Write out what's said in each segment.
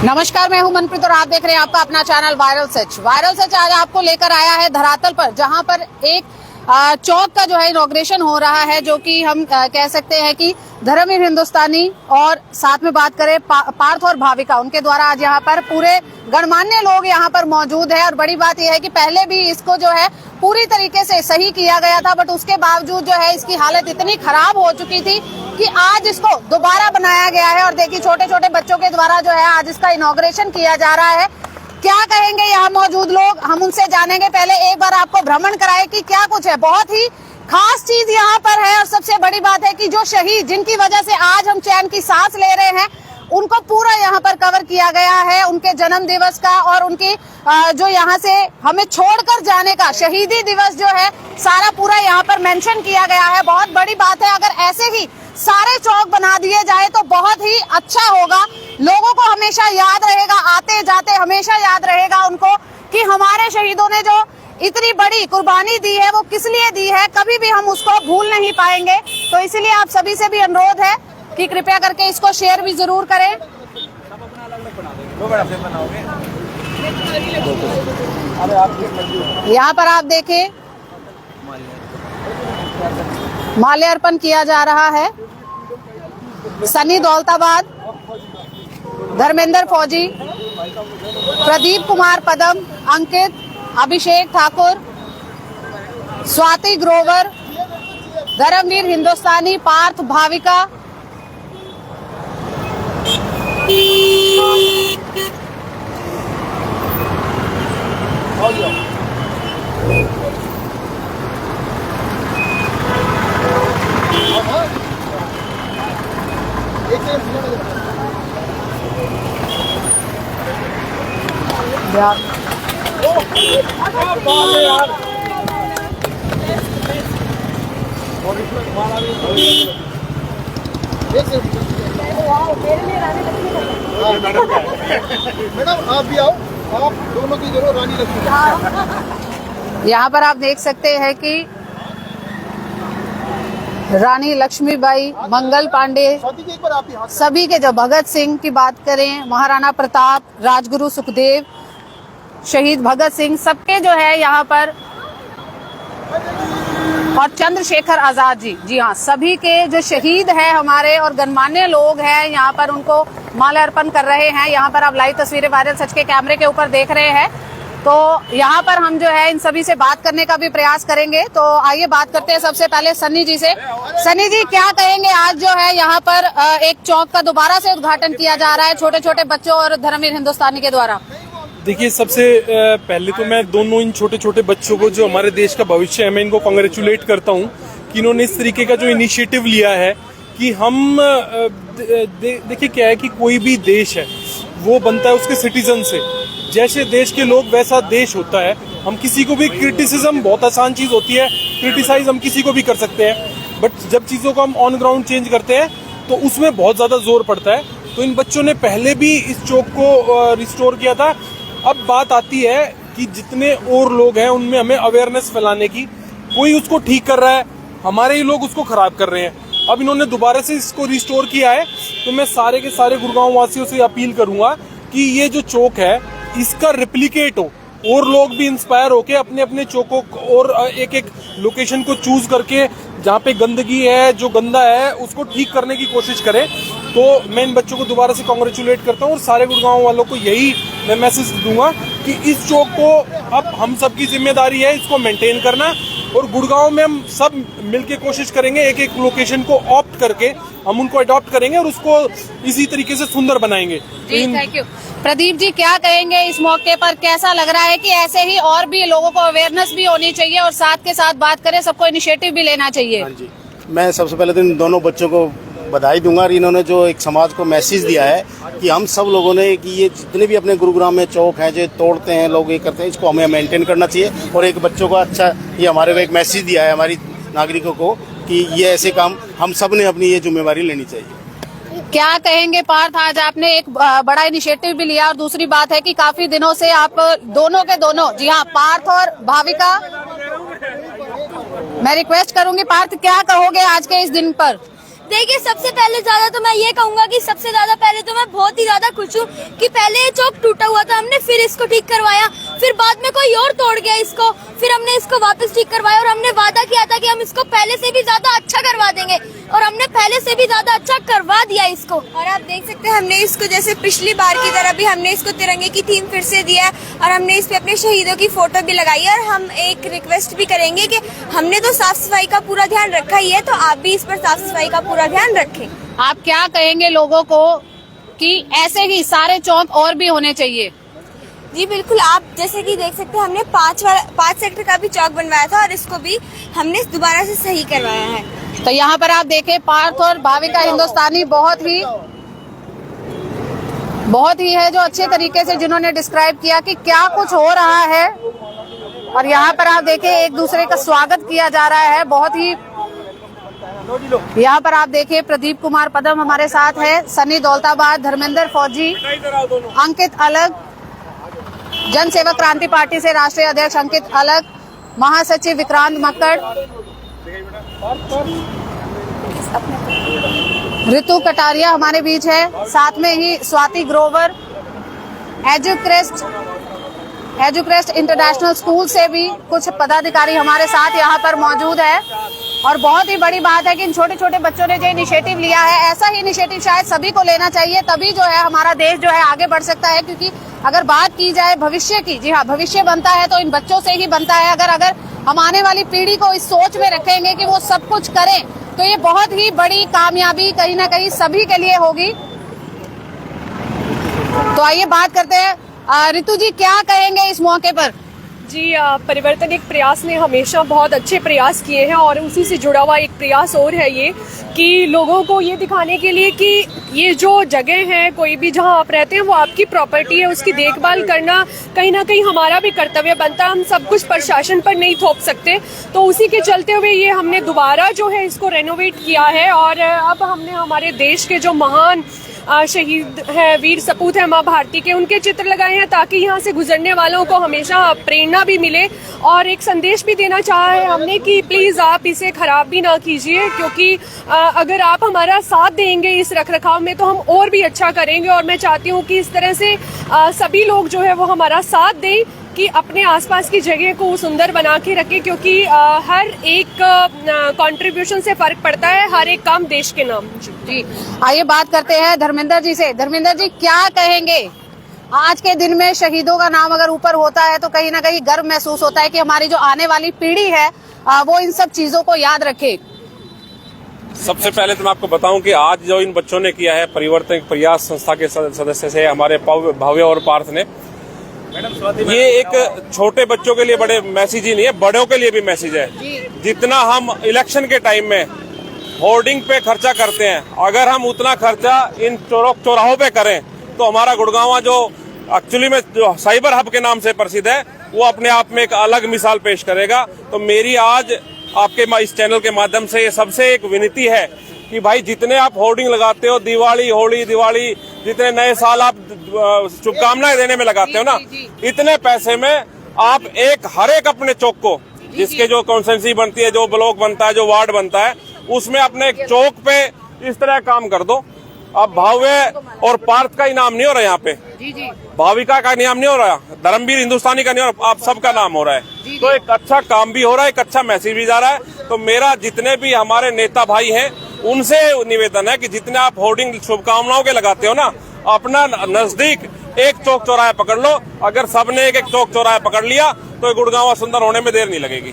नमस्कार, मैं हूं मनप्रीत और आप देख रहे हैं आपका अपना चैनल वायरल सच। वायरल सच आज आपको लेकर आया है धरातल पर, जहां पर एक चौक का जो है इनॉग्रेशन हो रहा है, जो कि हम कह सकते हैं कि धर्मवीर हिंदुस्तानी और साथ में बात करें पार्थ और भाविका, उनके द्वारा आज यहाँ पर पूरे गणमान्य लोग यहाँ पर मौजूद है। और बड़ी बात यह है कि पहले भी इसको जो है पूरी तरीके से सही किया गया था, बट उसके बावजूद जो है इसकी हालत इतनी खराब हो चुकी थी कि आज इसको दोबारा बनाया गया है। और देखिए छोटे छोटे बच्चों के द्वारा जो है आज इसका इनॉग्रेशन किया जा रहा है। क्या कहेंगे यहाँ मौजूद लोग, हम उनसे जानेंगे। पहले एक बार आपको भ्रमण कराए कि क्या कुछ है। बहुत ही खास चीज यहाँ पर है और सबसे बड़ी बात है कि जो शहीद जिनकी वजह से आज हम चैन की सांस ले रहे हैं, उनको पूरा यहाँ पर कवर किया गया है, उनके जन्म दिवस का और उनकी जो यहाँ से हमें छोड़कर जाने का शहीदी दिवस जो है सारा पूरा यहाँ पर मेंशन किया गया है। बहुत बड़ी बात है, अगर ऐसे ही सारे चौक बना दिए जाए तो बहुत ही अच्छा होगा। लोगों को हमेशा याद रहेगा, आते जाते हमेशा याद रहेगा उनको कि हमारे शहीदों ने जो इतनी बड़ी कुर्बानी दी है वो किस लिए दी है, कभी भी हम उसको भूल नहीं पाएंगे। तो इसलिए आप सभी से भी अनुरोध है कि कृपया करके इसको शेयर भी जरूर करें। यहाँ पर आप देखें माल्यार्पण किया जा रहा है। सनी दौलताबाद, धर्मेंद्र फौजी, प्रदीप कुमार पदम, अंकित, अभिषेक ठाकुर, स्वाति ग्रोवर, धर्मवीर हिंदुस्तानी, पार्थ, भाविका, मैडम आप भी आओ, आप दोनों की जरूर रानी लक्ष्मी। यहाँ पर आप देख सकते हैं कि रानी लक्ष्मीबाई, मंगल पांडे, सभी के जो भगत सिंह की बात करें, महाराणा प्रताप, राजगुरु सुखदेव, शहीद भगत सिंह, सबके जो है यहाँ पर, और चंद्रशेखर आजाद जी हाँ, सभी के जो शहीद है हमारे और गणमान्य लोग हैं यहाँ पर उनको माल्यार्पण कर रहे हैं। यहाँ पर आप लाइव तस्वीरें वायरल सच के कैमरे के ऊपर देख रहे हैं। तो यहाँ पर हम जो है इन सभी से बात करने का भी प्रयास करेंगे। तो आइए बात करते हैं सबसे पहले सन्नी जी से। सन्नी जी, क्या कहेंगे, आज जो है यहाँ पर एक चौक का दोबारा से उद्घाटन किया जा रहा है छोटे छोटे बच्चों और धर्मवीर हिंदुस्तानी के द्वारा। देखिए, सबसे पहले तो मैं दोनों इन छोटे छोटे बच्चों को, जो हमारे देश का भविष्य है, मैं इनको कांग्रेचुलेट करता हूँ कि इन्होंने इस तरीके का जो इनिशिएटिव लिया है कि हम देखिए क्या है कि कोई भी देश है वो बनता है उसके सिटीजन से। जैसे देश के लोग वैसा देश होता है। हम किसी को भी क्रिटिसिज्म बहुत आसान चीज होती है, क्रिटिसाइज हम किसी को भी कर सकते हैं, बट जब चीजों को हम ऑन ग्राउंड चेंज करते हैं तो उसमें बहुत ज्यादा जोर पड़ता है। तो इन बच्चों ने पहले भी इस चौक को रिस्टोर किया था। अब बात आती है कि जितने और लोग हैं उनमें हमें अवेयरनेस फैलाने की। कोई उसको ठीक कर रहा है, हमारे ही लोग उसको खराब कर रहे हैं। अब इन्होंने दोबारा से इसको रिस्टोर किया है, तो मैं सारे के सारे गुड़गांव वासियों से अपील करूंगा कि ये जो चौक है इसका रेप्लिकेट हो और लोग भी इंस्पायर होके अपने अपने चौकों और एक एक लोकेशन को चूज करके जहाँ पे गंदगी है, जो गंदा है, उसको ठीक करने की कोशिश करें। तो मैं इन बच्चों को दोबारा से कांग्रेचुलेट करता हूँ और सारे गुड़गांव वालों को यही मैं मैसेज दूंगा कि इस चौक को अब हम सबकी जिम्मेदारी है इसको मेंटेन करना। और गुड़गांव में हम सब मिलके कोशिश करेंगे, एक एक लोकेशन को ऑप्ट करके हम उनको अडॉप्ट करेंगे और उसको इसी तरीके से सुंदर बनाएंगे। जी, थैंक यू। प्रदीप जी, क्या कहेंगे इस मौके पर, कैसा लग रहा है कि ऐसे ही और भी लोगों को अवेयरनेस भी होनी चाहिए और साथ के साथ बात करें सबको इनिशिएटिव भी लेना चाहिए। हाँ जी, मैं सबसे पहले तो इन दोनों बच्चों को बधाई दूंगा और इन्होंने जो एक समाज को मैसेज दिया है कि हम सब लोगों ने कि ये जितने भी अपने गुरुग्राम में चौक हैं जो तोड़ते हैं लोग, ये करते हैं, इसको हमें मेंटेन करना चाहिए। और एक बच्चों को अच्छा ये हमारे को एक मैसेज दिया है हमारी नागरिकों को कि ये ऐसे काम हम सब ने अपनी ये जिम्मेवारी लेनी चाहिए। क्या कहेंगे पार्थ, आज आपने एक बड़ा इनिशिएटिव भी लिया और दूसरी बात है कि काफी दिनों से आप दोनों के दोनों, जी हाँ, पार्थ और भाविका, मैं रिक्वेस्ट करूंगी पार्थ, क्या कहोगे आज के इस दिन पर? देखिए, सबसे पहले ज्यादा तो मैं ये कहूंगा कि सबसे ज्यादा पहले तो मैं बहुत ही ज्यादा खुश हूँ कि पहले ये चौक टूटा हुआ था, हमने फिर इसको ठीक करवाया, फिर बाद में कोई और तोड़ गया इसको, फिर हमने इसको वापस ठीक करवाया और हमने वादा किया था कि हम इसको पहले से भी ज्यादा अच्छा करवा देंगे और हमने पहले से भी ज्यादा अच्छा करवा दिया इसको। और आप देख सकते हैं हमने इसको जैसे पिछली बार की तरह भी हमने इसको तिरंगे की थीम फिर से दिया है और हमने इस पे अपने शहीदों की फोटो भी लगाई है। और हम एक रिक्वेस्ट भी करेंगे कि हमने तो साफ सफाई का पूरा ध्यान रखा ही है, तो आप भी इस पर साफ सफाई का पूरा ध्यान रखें। आप क्या कहेंगे लोगों को कि ऐसे ही सारे चौक और भी होने चाहिए? जी बिल्कुल, आप जैसे कि देख सकते हैं हमने 5 सेक्टर का भी चौक बनवाया था और इसको भी हमने दोबारा से सही करवाया है। तो यहाँ पर आप देखें, पार्थ और भाविका हिंदुस्तानी बहुत ही है जो अच्छे तरीके से जिन्होंने डिस्क्राइब किया कि क्या कुछ हो रहा है। और यहाँ पर आप देखें एक दूसरे का स्वागत किया जा रहा है, बहुत ही। यहाँ पर आप देखिए प्रदीप कुमार पदम हमारे साथ है, सनी दौलताबाद, धर्मेंद्र फौजी, अंकित अलग, जन सेवक क्रांति पार्टी से राष्ट्रीय अध्यक्ष अंकित अलग, महासचिव विक्रांत मक्कड़, ऋतु कटारिया हमारे बीच है, साथ में ही स्वाति ग्रोवर, एजुक्रेस्ट इंटरनेशनल स्कूल से भी कुछ पदाधिकारी हमारे साथ यहाँ पर मौजूद है। और बहुत ही बड़ी बात है कि इन छोटे छोटे बच्चों ने जो इनिशिएटिव लिया है, ऐसा ही इनिशिएटिव शायद सभी को लेना चाहिए, तभी जो है हमारा देश जो है आगे बढ़ सकता है। क्योंकि अगर बात की जाए भविष्य की, जी हाँ, भविष्य बनता है तो इन बच्चों से ही बनता है। अगर हम आने वाली पीढ़ी को इस सोच में रखेंगे कि वो सब कुछ करें, तो ये बहुत ही बड़ी कामयाबी कहीं ना कहीं सभी के लिए होगी। तो आइए बात करते हैं, ऋतु जी क्या कहेंगे इस मौके पर? जी, परिवर्तन एक प्रयास ने हमेशा बहुत अच्छे प्रयास किए हैं और उसी से जुड़ा हुआ एक प्रयास और है ये कि लोगों को ये दिखाने के लिए कि ये जो जगह है, कोई भी जहां आप रहते हैं वो आपकी प्रॉपर्टी है, उसकी देखभाल करना कहीं ना कहीं हमारा भी कर्तव्य बनता है। हम सब कुछ प्रशासन पर नहीं थोप सकते, तो उसी के चलते हुए ये हमने दोबारा जो है इसको रेनोवेट किया है। और अब हमने हमारे देश के जो महान शहीद है, वीर सपूत है माँ भारती के, उनके चित्र लगाए हैं ताकि यहाँ से गुजरने वालों को हमेशा प्रेरणा भी मिले। और एक संदेश भी देना चाहा है हमने कि प्लीज आप इसे खराब भी ना कीजिए, क्योंकि अगर आप हमारा साथ देंगे इस रखरखाव में तो हम और भी अच्छा करेंगे। और मैं चाहती हूँ कि इस तरह से सभी लोग जो है वो हमारा साथ दें कि अपने आसपास की जगह को सुंदर बना के रखें, क्योंकि हर एक कंट्रीब्यूशन से फर्क पड़ता है, हर एक काम देश के नाम। जी, आइए बात करते हैं धर्मेंद्र जी से। धर्मेंद्र जी क्या कहेंगे, आज के दिन में शहीदों का नाम अगर ऊपर होता है तो कहीं ना कहीं गर्व महसूस होता है कि हमारी जो आने वाली पीढ़ी है वो इन सब चीजों को याद रखे। सबसे पहले तो मैं आपको बताऊं कि आज जो इन बच्चों ने किया है, परिवर्तन प्रयास संस्था के सदस्य से हमारे भव्य और पार्थ ने, ये एक छोटे बच्चों के लिए बड़े मैसेज ही नहीं है, बड़ों के लिए भी मैसेज है। जितना हम इलेक्शन के टाइम में होर्डिंग पे खर्चा करते हैं, अगर हम उतना खर्चा इन चौराहों पे करें तो हमारा गुड़गांव जो एक्चुअली में जो साइबर हब के नाम से प्रसिद्ध है, वो अपने आप में एक अलग मिसाल पेश करेगा। तो मेरी आज आपके इस चैनल के माध्यम से सबसे एक विनती है कि भाई जितने आप होर्डिंग लगाते हो, दिवाली, होली, दिवाली, जितने नए साल आप शुभकामनाएं देने में लगाते हो ना, इतने पैसे में आप हर एक अपने चौक को, जिसके जो कॉन्स्टिट्यूंसी बनती है, जो ब्लॉक बनता है, जो वार्ड बनता है, उसमें अपने एक चौक पे इस तरह काम कर दो। अब भव्य और पार्थ का ही नाम नहीं हो रहा यहाँ पे, भाविका का नाम नहीं हो रहा, धर्मवीर हिंदुस्तानी का नहीं हो रहा, आप सबका नाम हो रहा है। तो एक अच्छा काम भी हो रहा है, एक अच्छा मैसेज भी जा रहा है। तो मेरा जितने भी हमारे नेता भाई हैं उनसे निवेदन है कि जितने आप होर्डिंग शुभकामनाओं के लगाते हो ना, अपना नजदीक एक चौक चौराहा पकड़ लो। अगर सबने एक चौक चौराहा पकड़ लिया तो गुड़गांव सुंदर होने में देर नहीं लगेगी।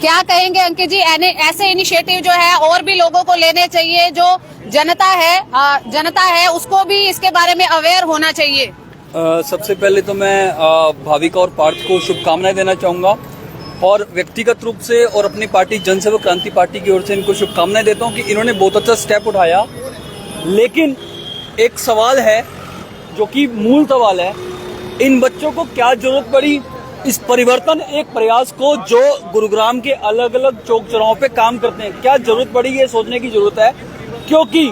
क्या कहेंगे अंकित जी, ऐसे इनिशिएटिव जो है और भी लोगों को लेने चाहिए, जो जनता है उसको भी इसके बारे में अवेयर होना चाहिए? सबसे पहले तो मैं भाविका और पार्थ को शुभकामनाएं देना चाहूंगा और व्यक्तिगत रूप से और अपनी पार्टी जन सेवक क्रांति पार्टी की ओर से इनको शुभकामनाएं देता हूं कि इन्होंने बहुत अच्छा स्टेप उठाया। लेकिन एक सवाल है जो कि मूल सवाल है, इन बच्चों को क्या जरूरत पड़ी इस परिवर्तन एक प्रयास को, जो गुरुग्राम के अलग अलग चौक चौराहों पे काम करते हैं, क्या जरूरत पड़ी ये सोचने की जरूरत है। क्योंकि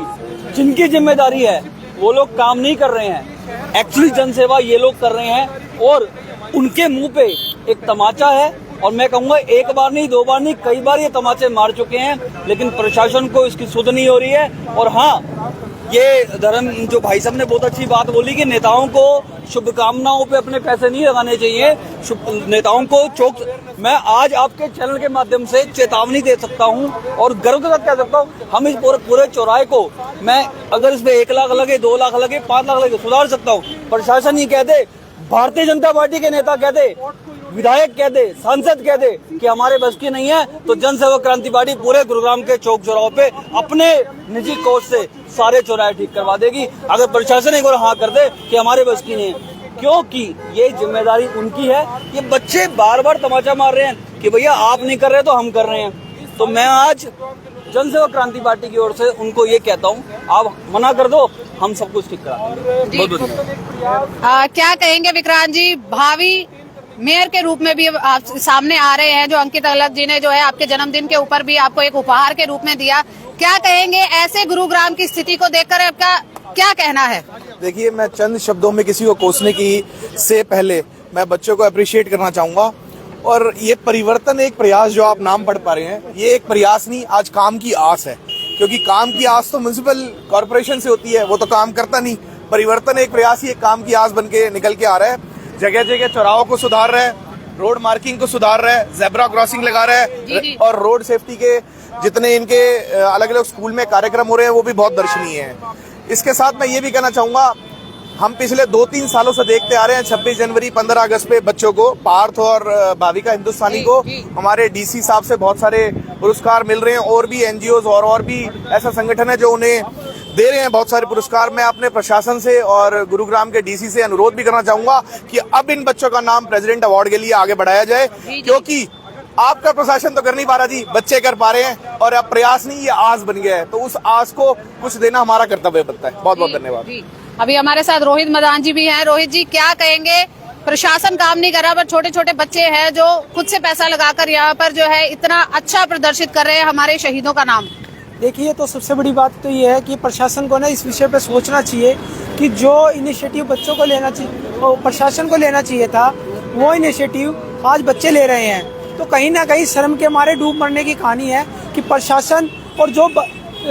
जिनकी जिम्मेदारी है वो लोग काम नहीं कर रहे हैं, एक्चुअली जनसेवा ये लोग कर रहे हैं और उनके मुंह पे एक तमाचा है और मैं कहूंगा एक बार नहीं, दो बार नहीं, कई बार ये तमाचे मार चुके हैं, लेकिन प्रशासन को इसकी सुध नहीं हो रही है। और हाँ, ये धर्म जो भाई साहब ने बहुत अच्छी बात बोली कि नेताओं को शुभकामनाओं पे अपने पैसे नहीं लगाने चाहिए, नेताओं को चौक। मैं आज आपके चैनल के माध्यम से चेतावनी दे सकता हूं और गर्व के साथ कह सकता हूं, हम इस पूरे चौराहे को, मैं अगर इसमें 1 लाख लगे, 2 लाख लगे, 5 लाख लगे, सुधार सकता हूं। प्रशासन ही कह दे, भारतीय जनता पार्टी के नेता कह दे, विधायक कह दे, सांसद कह दे कि हमारे बस की नहीं है, तो जन सेवक क्रांति पार्टी पूरे गुरुग्राम के चौक चौराहों पे अपने निजी कोष से सारे चौराहे ठीक करवा देगी, अगर प्रशासन एक बार हाँ कर दे कि हमारे बस की नहीं है। क्योंकि ये जिम्मेदारी उनकी है। ये बच्चे बार बार तमाचा मार रहे हैं कि भैया आप नहीं कर रहे तो हम कर रहे हैं। तो मैं आज जन सेवक क्रांति पार्टी की ओर से उनको ये कहता हूँ, आप मना कर दो, हम सब कुछ ठीक करा देंगे। बहुत बहुत धन्यवाद। क्या कहेंगे विक्रांत जी, भावी मेयर के रूप में भी आप सामने आ रहे हैं, जो अंकित अगलक जी ने जो है आपके जन्मदिन के ऊपर भी आपको एक उपहार के रूप में दिया, क्या कहेंगे ऐसे गुरुग्राम की स्थिति को देखकर? आपका क्या कहना है? देखिए, मैं चंद शब्दों में किसी को कोसने की से पहले मैं बच्चों को अप्रिशिएट करना चाहूंगा। और ये परिवर्तन एक प्रयास जो आप नाम पढ़ पा रहे हैं, ये एक प्रयास नहीं, आज काम की आस है। क्योंकि काम की आस तो म्युनिसिपल कॉर्पोरेशन से होती है, वो तो काम करता नहीं। परिवर्तन एक प्रयास ही एक काम की आस बन के निकल के आ रहा है। जगह जगह चौराहों को सुधार रहा है, रोड मार्किंग को सुधार रहा है, जेब्रा क्रॉसिंग लगा रहा है, और रोड सेफ्टी के जितने इनके अलग अलग स्कूल में कार्यक्रम हो रहे हैं वो भी बहुत दर्शनीय हैं। इसके साथ मैं ये भी कहना चाहूंगा, हम पिछले 2-3 सालों से देखते आ रहे हैं 26 जनवरी 15 अगस्त पे बच्चों को, पार्थ और भाविका हिंदुस्तानी को हमारे डीसी साहब से बहुत सारे पुरस्कार मिल रहे हैं, और भी एनजीओज और भी ऐसा संगठन है जो उन्हें दे रहे हैं बहुत सारे पुरस्कार। मैं अपने प्रशासन से और गुरुग्राम के डीसी से अनुरोध भी करना चाहूंगा कि अब इन बच्चों का नाम प्रेसिडेंट अवार्ड के लिए आगे बढ़ाया जाए, क्योंकि आपका प्रशासन तो कर नहीं पा रहा जी, बच्चे कर पा रहे हैं, और अब प्रयास नहीं, ये आस बन गया है, तो उस आस को कुछ देना हमारा कर्तव्य बनता है। बहुत बहुत धन्यवाद। अभी हमारे साथ रोहित मदान जी भी हैं। रोहित जी, क्या कहेंगे, प्रशासन काम नहीं कर रहा, पर छोटे छोटे बच्चे हैं जो खुद से पैसा लगाकर यहाँ पर जो है इतना अच्छा प्रदर्शित कर रहे हैं हमारे शहीदों का नाम? देखिए, तो सबसे बड़ी बात तो ये है कि प्रशासन को ना इस विषय पे सोचना चाहिए कि जो इनिशिएटिव बच्चों को लेना चाहिए, प्रशासन को लेना चाहिए था, वो इनिशिएटिव आज बच्चे ले रहे हैं। तो कहीं ना कहीं शर्म के मारे डूब मरने की कहानी है कि प्रशासन और जो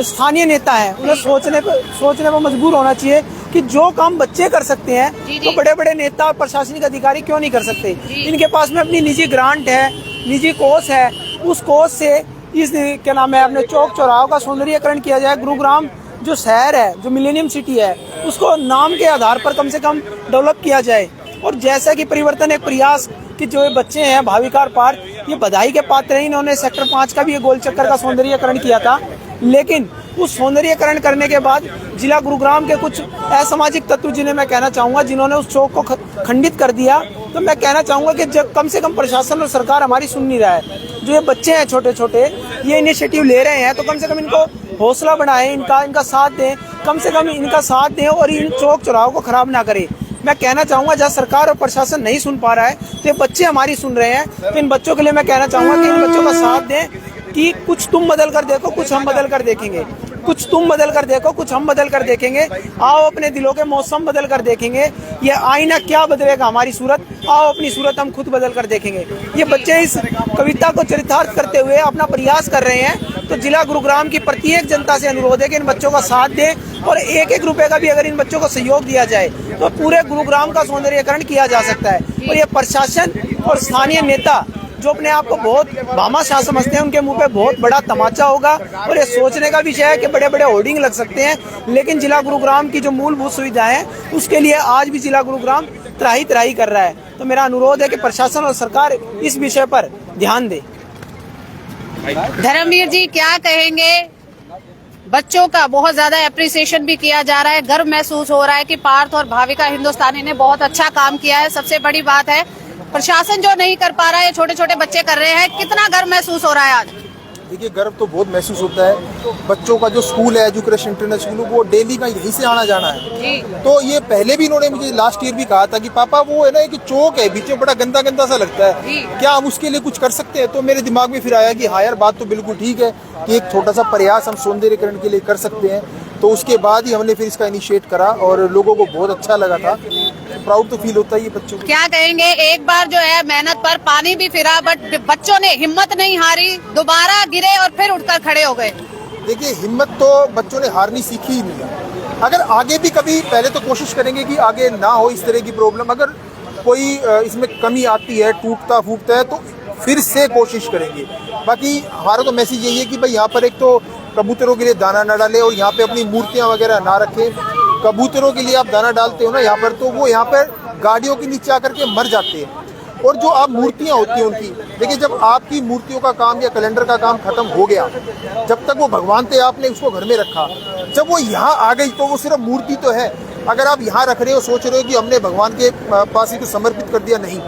स्थानीय नेता है उन्हें सोचने पर मजबूर होना चाहिए कि जो काम बच्चे कर सकते हैं तो बड़े बड़े नेता और प्रशासनिक अधिकारी क्यों नहीं कर सकते। इनके पास में अपनी निजी ग्रांट है, निजी कोष है, उस कोष से इस क्या नाम है अपने चौक चौराहों का सौंदर्यीकरण किया जाए। गुरुग्राम जो शहर है, जो मिलेनियम सिटी है, उसको नाम के आधार पर कम से कम डेवलप किया जाए। और जैसा कि परिवर्तन एक प्रयास कि जो बच्चे हैं भाविका और पार्थ, ये बधाई के पात्र हैं। इन्होंने सेक्टर 5 का भी ये गोल चक्कर का सौंदर्यीकरण किया था, लेकिन उस सौंदर्यीकरण करने के बाद जिला गुरुग्राम के कुछ असामाजिक तत्व, जिन्हें मैं कहना चाहूँगा, जिन्होंने उस चौक को खंडित कर दिया, तो मैं कहना चाहूँगा कि जब कम से कम प्रशासन और सरकार हमारी सुन नहीं रहा है। जो ये बच्चे हैं छोटे छोटे, ये इनिशिएटिव ले रहे हैं, तो कम से कम इनको हौसला बढ़ाएं, इनका साथ दें, कम से कम इनका साथ दें और इन चौक चौराहों को खराब ना करें। मैं कहना चाहूँगा, जहाँ सरकार और प्रशासन नहीं सुन पा रहा है तो ये बच्चे हमारी सुन रहे हैं, तो इन बच्चों के लिए मैं कहना चाहूँगा कि इन बच्चों का साथ दें कि कुछ तुम बदल कर देखो, कुछ हम बदल कर देखेंगे, कुछ तुम बदल कर देखो, कुछ हम बदल कर देखेंगे। आओ अपने दिलों के मौसम बदल कर देखेंगे, ये आईना क्या बदलेगा हमारी सूरत, आओ अपनी सूरत हम खुद बदल कर देखेंगे। ये बच्चे इस कविता को चरितार्थ करते हुए अपना प्रयास कर रहे हैं। तो जिला गुरुग्राम की प्रत्येक जनता से अनुरोध है कि इन बच्चों का साथ दें, और 1-1 रुपए का भी अगर इन बच्चों को सहयोग दिया जाए तो पूरे गुरुग्राम का सौंदर्यीकरण किया जा सकता है। और ये प्रशासन और स्थानीय नेता जो अपने आप को बहुत भामाशाह समझते हैं, उनके मुंह पे बहुत बड़ा तमाचा होगा। और ये सोचने का विषय है कि बड़े बड़े होर्डिंग लग सकते हैं, लेकिन जिला गुरुग्राम की जो मूलभूत सुविधाएं हैं उसके लिए आज भी जिला गुरुग्राम त्राही कर रहा है। तो मेरा अनुरोध है कि प्रशासन और सरकार इस विषय पर ध्यान दे। धर्मवीर जी, क्या कहेंगे, बच्चों का बहुत ज्यादा एप्रिसिएशन भी किया जा रहा है, गर्व महसूस हो रहा है कि पार्थ और भाविका हिंदुस्तानी ने बहुत अच्छा काम किया है। सबसे बड़ी बात है प्रशासन जो नहीं कर पा रहा है, छोटे छोटे बच्चे कर रहे हैं, कितना गर्व महसूस हो रहा है आज? देखिए, गर्व तो बहुत महसूस होता है। बच्चों का जो स्कूल है, एजुकेशन इंटरनेशनल स्कूल, वो डेली का यहीं से आना जाना है। तो ये पहले भी इन्होंने मुझे लास्ट ईयर भी कहा था कि पापा वो है ना कि चौक है बीच में, बड़ा गंदा गंदा सा लगता है, क्या हम उसके लिए कुछ कर सकते हैं? तो मेरे दिमाग में फिर आया कि हाँ यार, बात तो बिल्कुल ठीक है कि एक छोटा सा प्रयास हम सौंदर्यीकरण के लिए कर सकते हैं। तो उसके बाद ही हमने फिर इसका इनिशिएट करा और लोगों को बहुत अच्छा लगा था। प्राउड तो फील होता है ये बच्चों को। क्या कहेंगे, एक बार जो है मेहनत पर पानी भी फिरा, बट बच्चों ने हिम्मत नहीं हारी, दोबारा गिरे और फिर उठकर खड़े हो गए। देखिए, हिम्मत तो बच्चों ने हारनी सीखी ही नहीं है। अगर आगे भी कभी, पहले तो कोशिश करेंगे कि आगे ना हो इस तरह की प्रॉब्लम, अगर कोई इसमें कमी आती है, टूटता फूटता है, तो फिर से कोशिश करेंगे। बाकी हमारा तो मैसेज यही है कि भाई यहाँ पर एक तो कबूतरों के लिए दाना ना डालें और यहाँ पे अपनी मूर्तियाँ वगैरह ना रखें। कबूतरों के लिए आप दाना डालते हो ना यहाँ पर, तो वो यहाँ पर गाड़ियों के नीचे आकर के मर जाते हैं। और जो आप मूर्तियाँ होती हैं उनकी, देखिए जब आपकी मूर्तियों का काम या कैलेंडर का काम खत्म हो गया, जब तक वो भगवान थे आपने उसको घर में रखा, जब वो यहाँ आ गई तो वो सिर्फ मूर्ति तो है। अगर आप यहाँ रख रहे हो, सोच रहे हो कि हमने भगवान के पास ही तो समर्पित कर दिया, नहीं,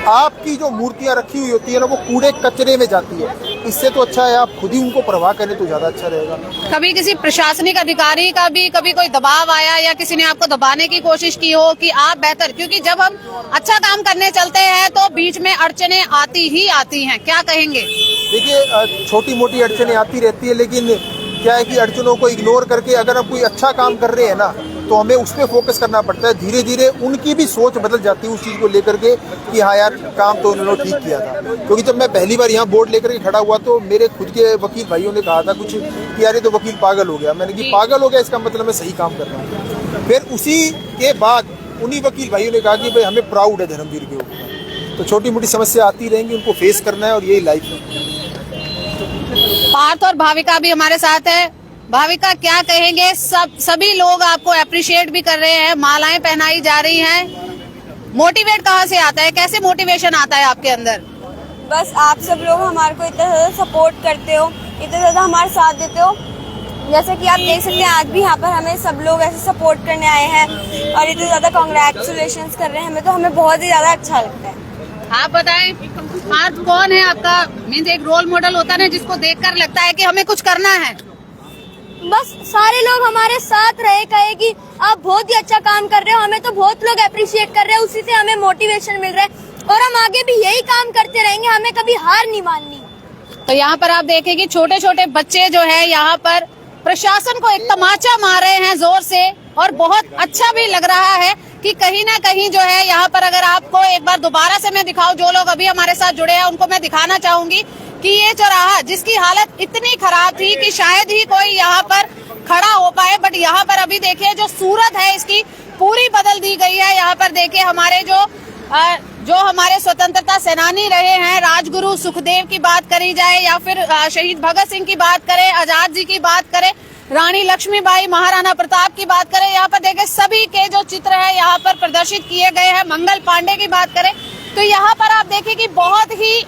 आपकी जो मूर्तियाँ रखी हुई होती है ना वो कूड़े कचरे में जाती है। इससे तो अच्छा है आप खुद ही उनको परवाह करें तो ज्यादा अच्छा रहेगा। कभी किसी प्रशासनिक अधिकारी का भी कभी कोई दबाव आया या किसी ने आपको दबाने की कोशिश की हो कि आप बेहतर, क्योंकि जब हम अच्छा काम करने चलते हैं तो बीच में अड़चने आती ही आती हैं, क्या कहेंगे? देखिए, छोटी मोटी अड़चने आती रहती है, लेकिन क्या है कि अड़चनों को इग्नोर करके अगर हम कोई अच्छा काम कर रहे हैं ना तो हमें उस पर फोकस करना पड़ता है। धीरे धीरे उनकी भी सोच बदल जाती है उस चीज़ को लेकर के कि हाँ यार, काम तो उन्होंने ठीक किया था। क्योंकि जब मैं पहली बार यहाँ बोर्ड लेकर के खड़ा हुआ तो मेरे खुद के वकील भाइयों ने कहा था कुछ कि यार ये तो वकील पागल हो गया। मैंने कि पागल हो गया इसका मतलब मैं सही काम कर रहा हूँ। फिर उसी के बाद उन्हीं वकील भाइयों ने कहा कि भाई हमें प्राउड है धर्मवीर के ऊपर। तो छोटी मोटी समस्या आती रहेंगी, उनको फेस करना है और यही लाइफ है। पार्थ और भाविका भी हमारे साथ है। भाविका, क्या कहेंगे? सभी लोग आपको अप्रिशिएट भी कर रहे हैं, मालाएं पहनाई जा रही हैं, मोटिवेट कहाँ से आता है, कैसे मोटिवेशन आता है आपके अंदर? बस आप सब लोग हमारे को इतना ज़्यादा सपोर्ट करते हो, इतना ज़्यादा हमारा साथ देते हो। जैसे कि आप देख सकते हैं आज भी यहाँ पर हमें सब लोग ऐसे सपोर्ट करने आए हैं और इतने ज़्यादा कॉन्ग्रेचुलेशंस कर रहे हैं हमें, तो हमें बहुत ही ज़्यादा अच्छा लगता है। आप बताएं, पार्थ कौन है आपका? मीन्स एक रोल मॉडल होता है ना जिसको देखकर लगता है कि हमें कुछ करना है। बस सारे लोग हमारे साथ रहे, कहे कि आप बहुत ही अच्छा काम कर रहे हो, हमें तो बहुत लोग अप्रिशिएट कर रहे हैं, उसी से हमें मोटिवेशन मिल रहा है और हम आगे भी यही काम करते रहेंगे, हमें कभी हार नहीं माननी। तो यहाँ पर आप देखें कि छोटे छोटे बच्चे जो है यहाँ पर प्रशासन को एक तमाचा मार रहे हैं जोर से, और बहुत अच्छा भी लग रहा है कि कहीं ना कहीं जो है यहाँ पर, अगर आपको एक बार दोबारा से मैं दिखाऊं, जो लोग अभी हमारे साथ जुड़े हैं उनको मैं दिखाना चाहूंगी कि ये चौराहा जिसकी हालत इतनी खराब थी कि शायद ही कोई यहाँ पर खड़ा हो पाए, बट यहाँ पर अभी देखिए जो सूरत है इसकी पूरी बदल दी गई है। यहाँ पर देखिए हमारे जो हमारे स्वतंत्रता सेनानी रहे हैं, राजगुरु सुखदेव की बात करी जाए या फिर शहीद भगत सिंह की बात करें, आजाद जी की बात करें, रानी लक्ष्मीबाई, महाराणा प्रताप की बात करें, यहाँ पर देखिए सभी के जो चित्र है यहाँ पर प्रदर्शित किए गए हैं। मंगल पांडे की बात करें तो यहाँ पर आप देखिए कि बहुत ही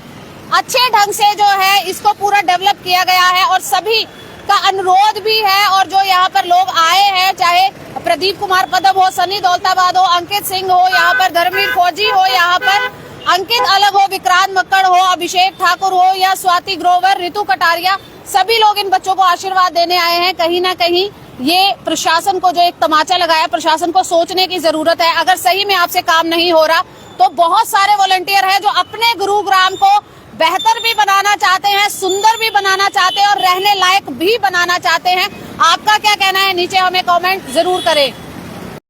अच्छे ढंग से जो है इसको पूरा डेवलप किया गया है और सभी का अनुरोध भी है। और जो यहाँ पर लोग आए हैं, चाहे प्रदीप कुमार पदम हो, सनी दौलताबाद हो, अंकित सिंह हो, यहाँ पर धर्मवीर फौजी हो, यहाँ पर अंकित अलग हो, विक्रांत मक्कड़ हो, अभिषेक ठाकुर हो या स्वाति ग्रोवर, ऋतु कटारिया, सभी लोग इन बच्चों को आशीर्वाद देने आए हैं। कहीं ना कहीं ये प्रशासन को जो एक तमाचा लगाया, प्रशासन को सोचने की जरूरत है। अगर सही में आपसे काम नहीं हो रहा तो बहुत सारे वॉलंटियर हैं जो अपने गुरुग्राम को बेहतर भी बनाना चाहते हैं, सुंदर भी बनाना चाहते हैं और रहने लायक भी बनाना चाहते हैं। आपका क्या कहना है? नीचे हमें कमेंट जरूर करें।